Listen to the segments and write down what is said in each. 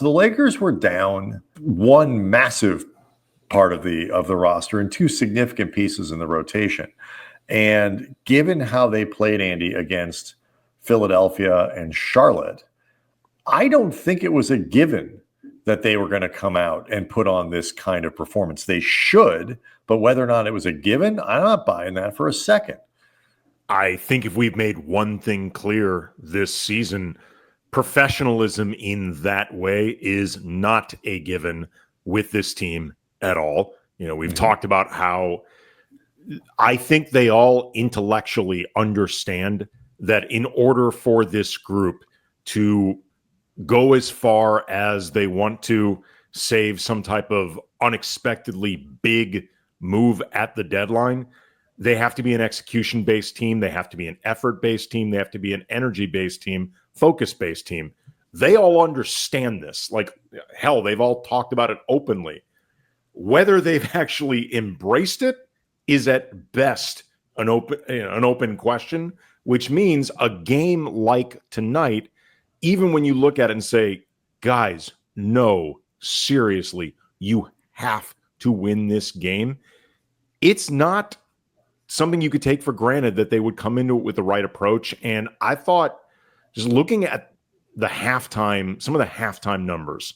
The Lakers were down one massive part of the roster and two significant pieces in the rotation. And given how they played, Andy, against Philadelphia and Charlotte, I don't think it was a given that they were going to come out and put on this kind of performance. They should, but whether or not it was a given, I'm not buying that for a second. I think if we've made one thing clear this season, professionalism in that way is not a given with this team at all. You know, we've talked about how I think they all intellectually understand that in order for this group to go as far as they want to, save some type of unexpectedly big move at the deadline, they have to be an execution-based team. They have to be an effort-based team. They have to be an energy-based team, focus-based team. They all understand this. Like, hell, they've all talked about it openly. Whether they've actually embraced it is at best an open question, which means a game like tonight, even when you look at it and say, guys, no, seriously, you have to win this game, it's not something you could take for granted that they would come into it with the right approach. And I thought, just looking at the halftime, some of the halftime numbers,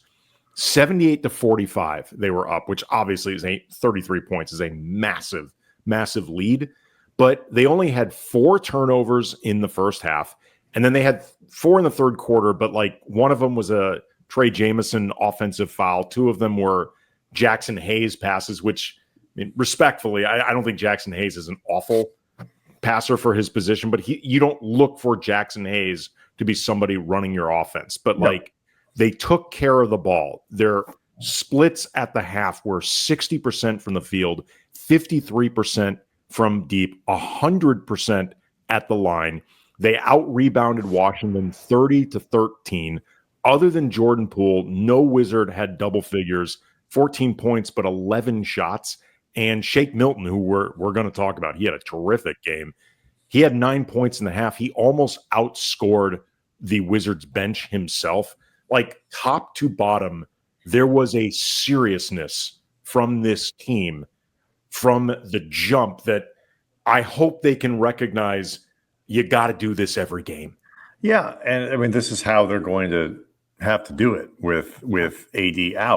78-45, they were up, which obviously is 33 points, is a massive, massive lead. But they only had 4 turnovers in the first half. And then they had 4 in the third quarter, but like one of them was a Trey Jameson offensive foul. 2 of them were Jackson Hayes passes, which, I mean, respectfully, I don't think Jackson Hayes is an awful passer for his position, but you don't look for Jackson Hayes to be somebody running your offense. But like, they took care of the ball. Their splits at the half were 60% from the field, 53% from deep, 100% at the line. They out-rebounded Washington 30-13. Other than Jordan Poole, no Wizard had double figures, 14 points, but 11 shots. And Shake Milton, who we're going to talk about, he had a terrific game. He had 9 points in the half. He almost outscored the Wizards bench himself. Like, top to bottom, there was a seriousness from this team from the jump that I hope they can recognize. You got to do this every game. Yeah, and I mean, this is how they're going to have to do it with AD out.